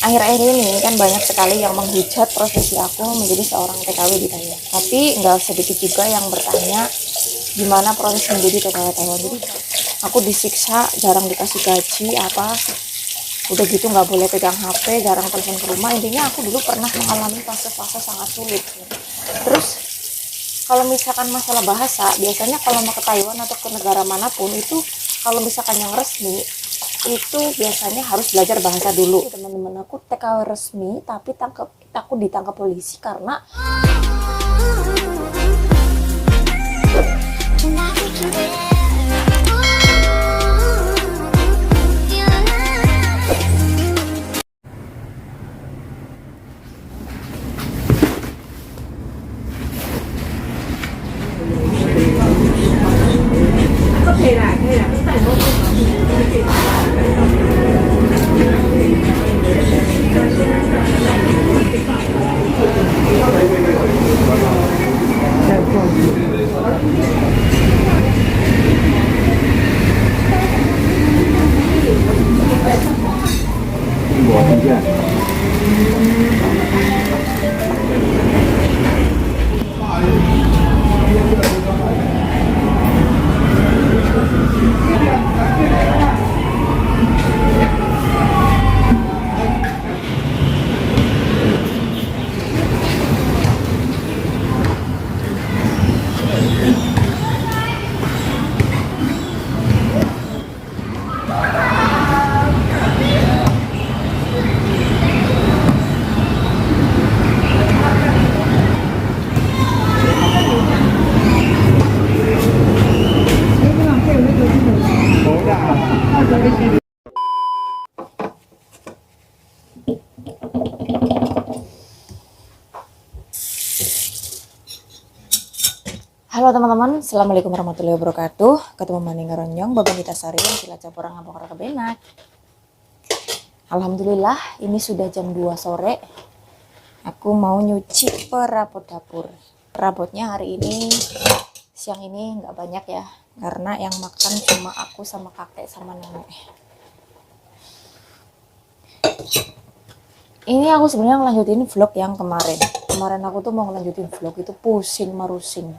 Akhir-akhir ini kan banyak sekali yang menghujat profesi aku menjadi seorang TKW di Thailand. Tapi nggak sedikit juga yang bertanya gimana proses menjadi TKW Taiwan. Jadi aku disiksa, jarang dikasih gaji apa. Udah gitu nggak boleh pegang HP, jarang telepon ke rumah. Intinya aku dulu pernah mengalami fase-fase sangat sulit. Terus kalau misalkan masalah bahasa, biasanya kalau mau ke Taiwan atau ke negara manapun itu kalau misalkan yang resmi itu biasanya harus belajar bahasa dulu. Teman-teman aku TKW resmi tapi aku ditangkap polisi karena halo teman-teman, assalamualaikum warahmatullahi wabarakatuh. Ketemu maning ngaronyong, babang kita sarian sila campurang ngapok raka benak. Alhamdulillah, ini sudah jam 2 sore. Aku mau nyuci perabot dapur. Perabotnya hari ini, siang ini nggak banyak ya, karena yang makan cuma aku sama kakek sama nenek. Ini aku sebenarnya ngelanjutin vlog yang kemarin. Kemarin aku tuh mau ngelanjutin vlog itu pusing marusing.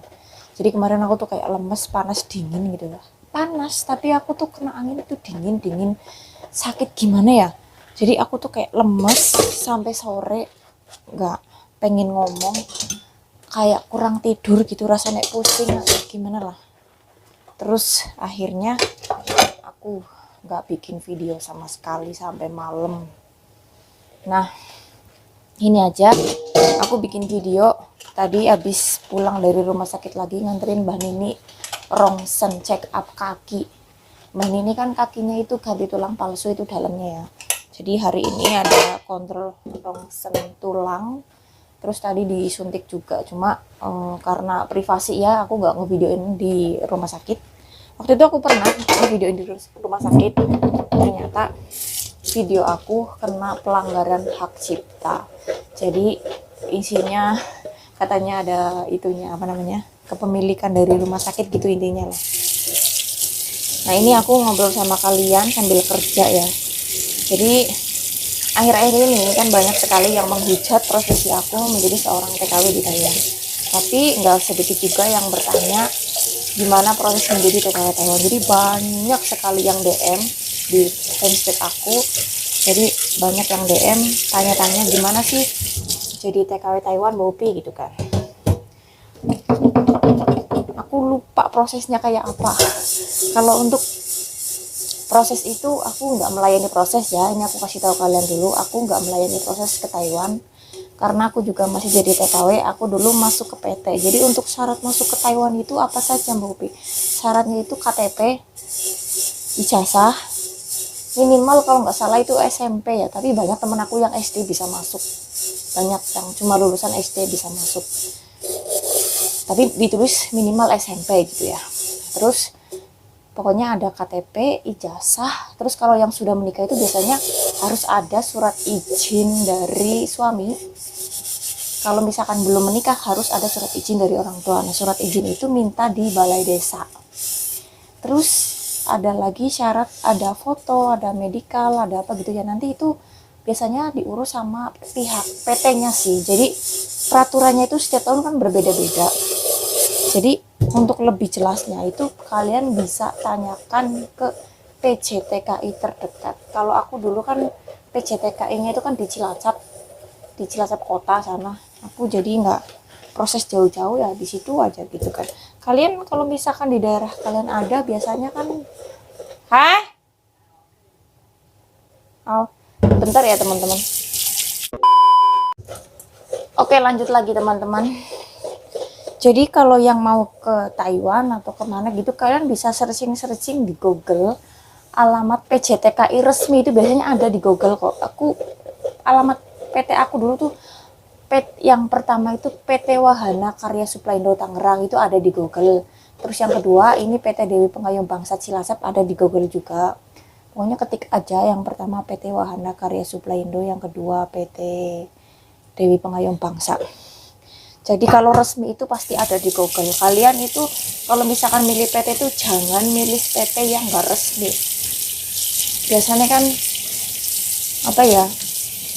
Jadi kemarin aku tuh kayak lemes, panas, dingin gitu lah. Panas, tapi aku tuh kena angin itu dingin, sakit gimana ya. Jadi aku tuh kayak lemes sampai sore, nggak pengen ngomong, kayak kurang tidur gitu, rasanya pusing, gimana lah. Terus akhirnya aku nggak bikin video sama sekali sampai malam. Nah, ini aja aku bikin video tadi habis pulang dari rumah sakit lagi nganterin Mbak Nini rongsen check up kaki. Mbak Nini kan kakinya itu ganti tulang palsu itu dalamnya ya. Jadi hari ini ada kontrol rongsen tulang. Terus tadi disuntik juga, cuma karena privasi ya aku nggak ngevideoin di rumah sakit. Waktu itu aku pernah ngevideoin di rumah sakit, ternyata video aku kena pelanggaran hak cipta. Jadi isinya katanya ada itunya apa namanya, kepemilikan dari rumah sakit gitu intinya lah. Nah ini aku ngobrol sama kalian sambil kerja ya. Jadi akhir-akhir ini kan banyak sekali yang menghujat profesi aku menjadi seorang TKW di Thailand. Tapi nggak sedikit juga yang bertanya gimana proses menjadi TKW Taiwan. Jadi banyak sekali yang DM di fanspage aku. Jadi banyak yang DM tanya-tanya gimana sih jadi TKW Taiwan Bopi gitu kan. Aku lupa prosesnya kayak apa. Kalau untuk proses itu aku nggak melayani proses ya, ini aku kasih tahu kalian dulu, aku nggak melayani proses ke Taiwan karena aku juga masih jadi TKW. Aku dulu masuk ke PT. Jadi untuk syarat masuk ke Taiwan itu apa saja Mbak Upi? Syaratnya itu KTP, ijazah, minimal kalau nggak salah itu SMP ya, tapi banyak temen aku yang SD bisa masuk, banyak yang cuma lulusan SD bisa masuk, tapi ditulis minimal SMP gitu ya. Terus pokoknya ada KTP, ijazah. Terus kalau yang sudah menikah itu biasanya harus ada surat izin dari suami. Kalau misalkan belum menikah harus ada surat izin dari orang tua. Nah surat izin itu minta di balai desa. Terus ada lagi syarat, ada foto, ada medikal, ada apa gitu ya. Nanti itu biasanya diurus sama pihak PT-nya sih. Jadi peraturannya itu setiap tahun kan berbeda-beda. Jadi untuk lebih jelasnya itu kalian bisa tanyakan ke PJTKI terdekat. Kalau aku dulu kan PJTKI-nya itu kan di Cilacap kota sana. Aku jadi nggak proses jauh-jauh ya di situ aja gitu kan. Kalian kalau misalkan di daerah kalian ada biasanya kan, oh, bentar ya teman-teman. Oke, lanjut lagi teman-teman. Jadi kalau yang mau ke Taiwan atau kemana gitu, kalian bisa searching di Google alamat PJTKI resmi, itu biasanya ada di Google kok. Alamat PT aku dulu tuh yang pertama itu PT Wahana Karya Suplaindo Tangerang, itu ada di Google. Terus yang kedua ini PT Dewi Pengayom Bangsat Cilacap, ada di Google juga. Pokoknya ketik aja yang pertama PT Wahana Karya Suplaindo, yang kedua PT Dewi Pengayom Bangsat. Jadi kalau resmi itu pasti ada di Google. Kalian itu kalau misalkan milih PT itu jangan milih PT yang enggak resmi. Biasanya kan apa ya,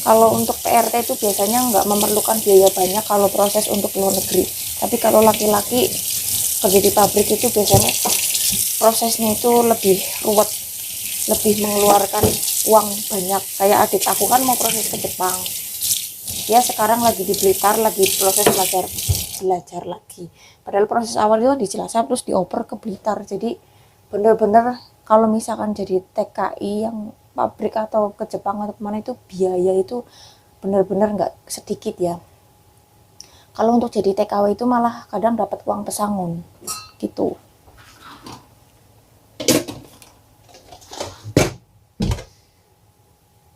kalau untuk PRT itu biasanya nggak memerlukan biaya banyak kalau proses untuk luar negeri. Tapi kalau laki-laki kerja di pabrik itu biasanya prosesnya itu lebih ruwet, lebih mengeluarkan uang banyak. Kayak adik aku kan mau proses ke Jepang, dia sekarang lagi di Blitar, lagi proses belajar lagi. Padahal proses awal itu di Cilacap terus dioper ke Blitar. Jadi bener-bener kalau misalkan jadi TKI yang pabrik atau ke Jepang atau kemana itu biaya itu bener-bener nggak sedikit ya. Kalau untuk jadi TKW itu malah kadang dapat uang pesangon gitu.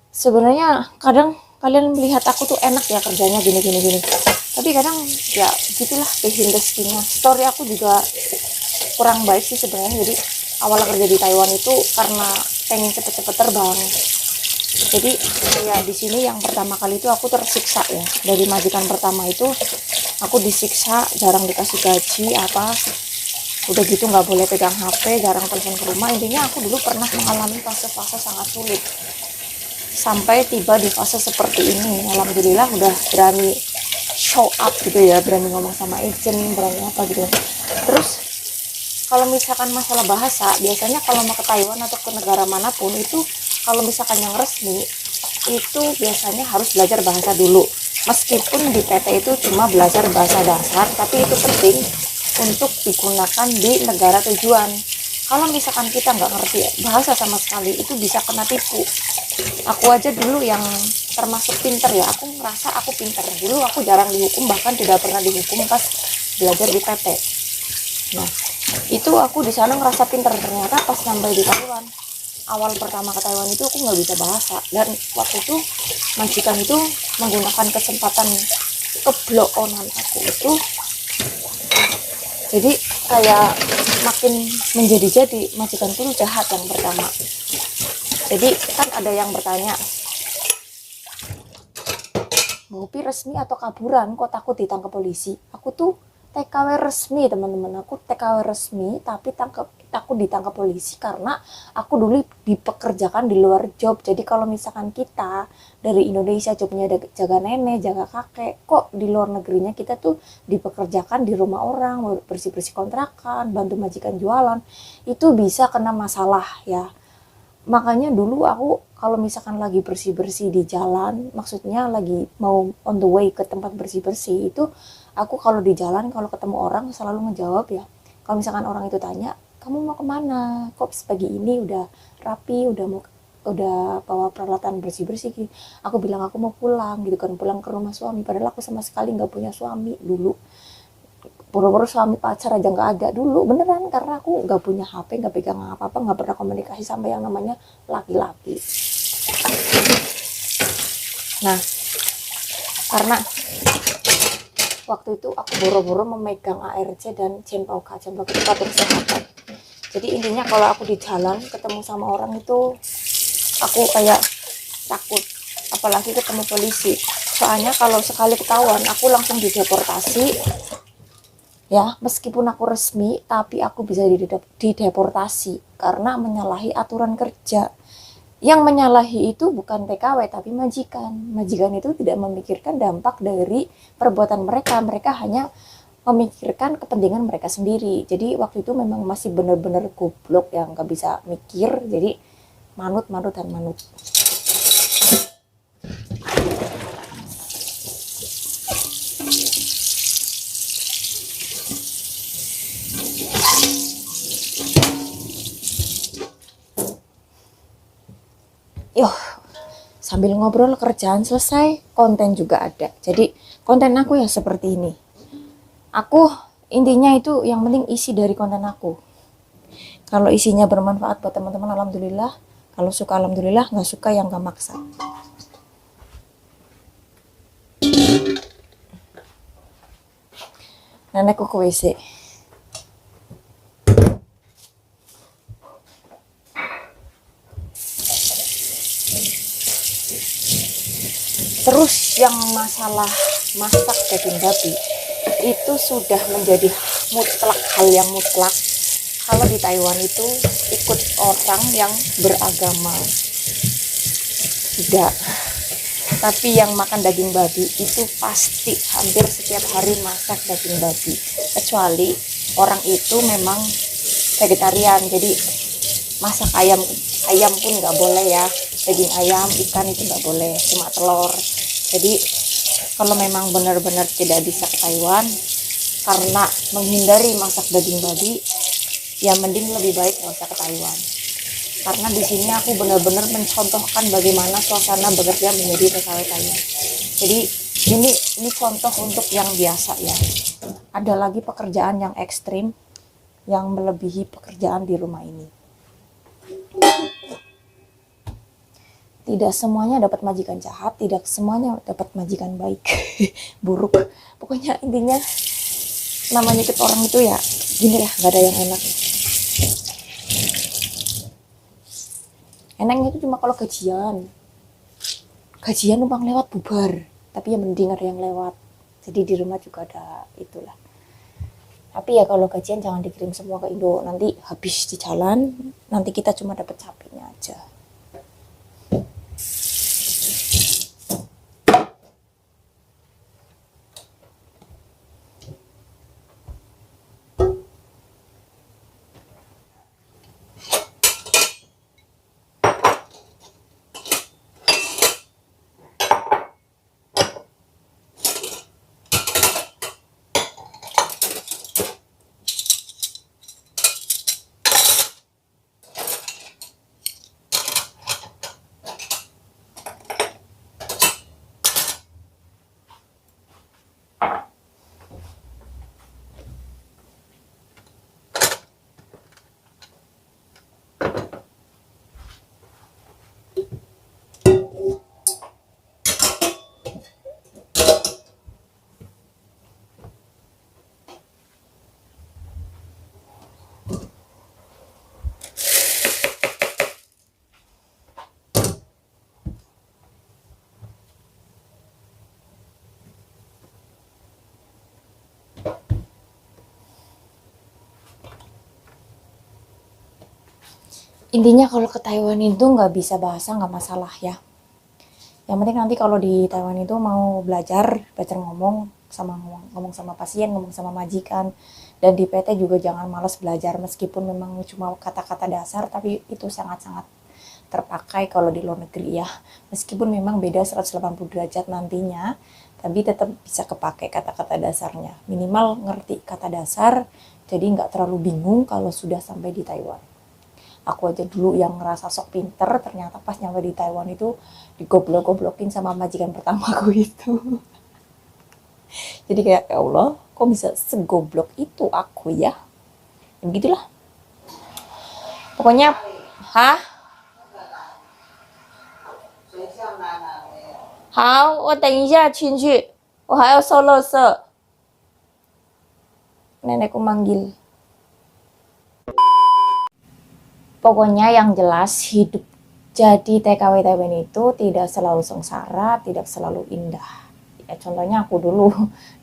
Sebenarnya kadang kalian melihat aku tuh enak ya kerjanya gini. Tapi kadang ya gitulah behind the scene-nya. Story aku juga kurang baik sih sebenarnya. Jadi awal kerja di Taiwan itu karena pengen cepet-cepet terbang. Jadi ya di sini yang pertama kali itu aku tersiksa ya. Dari majikan pertama itu aku disiksa, jarang dikasih gaji apa. Udah gitu nggak boleh pegang HP, jarang telepon ke rumah. Intinya aku dulu pernah mengalami fase-fase sangat sulit. Sampai tiba di fase seperti ini. Alhamdulillah udah berani show up gitu ya, berani ngomong sama agent, berani apa gitu. Terus kalau misalkan masalah bahasa, biasanya kalau mau ke Taiwan atau ke negara manapun itu kalau misalkan yang resmi itu biasanya harus belajar bahasa dulu. Meskipun di PT itu cuma belajar bahasa dasar, tapi itu penting untuk digunakan di negara tujuan. Kalau misalkan kita nggak ngerti bahasa sama sekali, itu bisa kena tipu. Aku aja dulu yang termasuk pinter ya, aku ngerasa aku pinter. Dulu aku jarang dihukum, bahkan tidak pernah dihukum pas belajar di PT. Nah, itu aku di sana ngerasa pinter. Ternyata pas sampai di Taiwan, awal pertama ke Taiwan itu aku nggak bisa bahasa, dan waktu itu majikan itu menggunakan kesempatan keblokonan aku itu, jadi kayak makin menjadi-jadi. Majikan itu jahat yang pertama. Jadi kan ada yang bertanya, Bopi resmi atau kaburan kok takut ditangkap polisi? Aku tuh TKW resmi teman-teman, aku TKW resmi tapi takut ditangkap polisi karena aku dulu dipekerjakan di luar job. Jadi kalau misalkan kita dari Indonesia jobnya jaga nenek, jaga kakek, kok di luar negerinya kita tuh dipekerjakan di rumah orang, bersih-bersih kontrakan, bantu majikan jualan, itu bisa kena masalah ya. Makanya dulu aku kalau misalkan lagi bersih-bersih di jalan, maksudnya lagi mau on the way ke tempat bersih-bersih itu, aku kalau di jalan kalau ketemu orang selalu ngejawab ya. Kalau misalkan orang itu tanya, kamu mau kemana? Kok pagi ini udah rapi, udah bawa peralatan bersih-bersih gitu. Aku bilang aku mau pulang gitu kan, pulang ke rumah suami. Padahal aku sama sekali nggak punya suami dulu. Boro-boro suami pacar aja nggak ada dulu, beneran, karena aku nggak punya HP, nggak pegang apa-apa, nggak pernah komunikasi sama yang namanya laki-laki. Nah, karena waktu itu aku boro-boro memegang ARC dan Cempauka itu kartu kesehatan. Jadi intinya kalau aku di jalan ketemu sama orang itu aku kayak takut, apalagi ketemu polisi. Soalnya kalau sekali ketahuan aku langsung dideportasi. Ya, meskipun aku resmi, tapi aku bisa dideportasi karena menyalahi aturan kerja. Yang menyalahi itu bukan TKW tapi majikan. Majikan itu tidak memikirkan dampak dari perbuatan mereka. Mereka hanya memikirkan kepentingan mereka sendiri. Jadi waktu itu memang masih benar-benar goblok yang gak bisa mikir. Jadi manut. Yo, sambil ngobrol kerjaan selesai, konten juga ada. Jadi konten aku ya seperti ini. Aku intinya itu yang penting isi dari konten aku. Kalau isinya bermanfaat buat teman-teman, alhamdulillah. Kalau suka alhamdulillah, nggak suka yang nggak maksa. Nenekku ke WC. Terus yang masalah masak daging babi itu sudah menjadi mutlak, hal yang mutlak. Kalau di Taiwan itu ikut orang yang beragama tidak, tapi yang makan daging babi itu pasti hampir setiap hari masak daging babi, kecuali orang itu memang vegetarian, jadi masak ayam pun nggak boleh ya, daging ayam, ikan itu nggak boleh, cuma telur. Jadi kalau memang benar-benar tidak bisa ke Taiwan karena menghindari masak daging babi, ya mending lebih baik nggak usah ke Taiwan. Karena di sini aku benar-benar mencontohkan bagaimana suasana bekerja menjadi TKW Taiwan. Jadi ini contoh untuk yang biasa ya. Ada lagi pekerjaan yang ekstrim yang melebihi pekerjaan di rumah ini. Tidak semuanya dapat majikan jahat, tidak semuanya dapat majikan baik, buruk. Pokoknya intinya namanya ikut orang itu ya gini lah, gak ada yang enak. Enaknya itu cuma kalau gajian numpang lewat bubar, tapi ya mending ada yang lewat. Jadi di rumah juga ada itulah. Tapi ya kalau gajian jangan dikirim semua ke Indo, nanti habis di jalan, nanti kita cuma dapat capeknya aja. Intinya kalau ke Taiwan itu nggak bisa bahasa nggak masalah ya. Yang penting nanti kalau di Taiwan itu mau belajar ngomong sama pasien, ngomong sama majikan, dan di PT juga jangan malas belajar meskipun memang cuma kata-kata dasar, tapi itu sangat-sangat terpakai kalau di luar negeri ya. Meskipun memang beda 180 derajat nantinya, tapi tetap bisa kepakai kata-kata dasarnya. Minimal ngerti kata dasar, jadi nggak terlalu bingung kalau sudah sampai di Taiwan. Aku aja dulu yang ngerasa sok pinter, ternyata pas nyampe di Taiwan itu digoblok-goblokin sama majikan pertamaku itu. Jadi kayak ya Allah, kok bisa segoblok itu aku ya. Dan begitulah. Pokoknya, hah? 好，我等一下进去，我还要收垃圾。Nenekku manggil. Pokoknya yang jelas hidup jadi TKW Taiwan itu tidak selalu sengsara, tidak selalu indah. Ya, contohnya aku dulu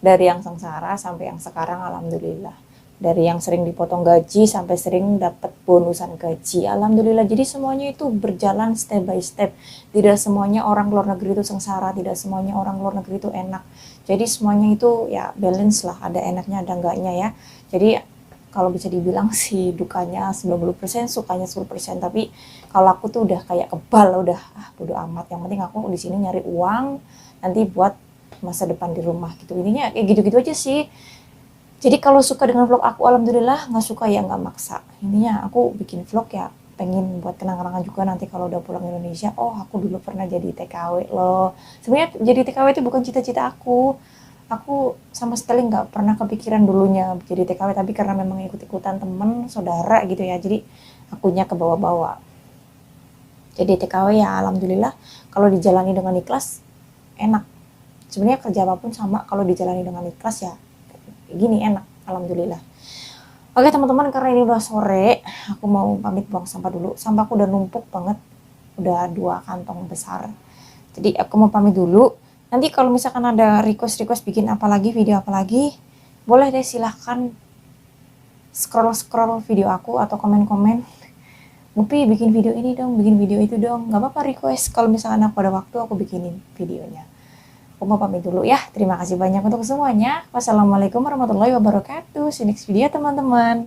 dari yang sengsara sampai yang sekarang alhamdulillah. dari yang sering dipotong gaji sampai sering dapat bonusan gaji. Alhamdulillah, jadi semuanya itu berjalan step by step. Tidak semuanya orang luar negeri itu sengsara, tidak semuanya orang luar negeri itu enak. Jadi semuanya itu ya balance lah, ada enaknya ada enggaknya ya. Jadi kalau bisa dibilang sih dukanya 90%, sukanya 10%. Tapi kalau aku tuh udah kayak kebal, udah bodo amat. Yang penting aku di sini nyari uang nanti buat masa depan di rumah gitu. Intinya kayak gitu-gitu aja sih. Jadi kalau suka dengan vlog aku, alhamdulillah. Nggak suka ya nggak maksa. Intinya aku bikin vlog ya pengen buat kenang-kenangan juga nanti kalau udah pulang Indonesia. Oh, aku dulu pernah jadi TKW loh. Sebenarnya jadi TKW itu bukan cita-cita aku. Aku sama sekali nggak pernah kepikiran dulunya jadi TKW, tapi karena memang ikut-ikutan temen, saudara gitu ya. Jadi akunya ke bawah-bawah. Jadi TKW ya alhamdulillah kalau dijalani dengan ikhlas enak. Sebenarnya kerja apapun sama kalau dijalani dengan ikhlas ya gini enak, alhamdulillah. Oke teman-teman, karena ini udah sore, aku mau pamit buang sampah dulu. Sampah aku udah numpuk banget, udah 2 kantong besar. Jadi aku mau pamit dulu. Nanti kalau misalkan ada request bikin apa lagi, video apa lagi, boleh deh silahkan scroll video aku atau komen-komen. Mupi bikin video ini dong, bikin video itu dong. Gak apa-apa request, kalau misalkan aku ada waktu aku bikinin videonya. Aku mau pamit dulu ya. Terima kasih banyak untuk semuanya. Wassalamualaikum warahmatullahi wabarakatuh. See you next video teman-teman.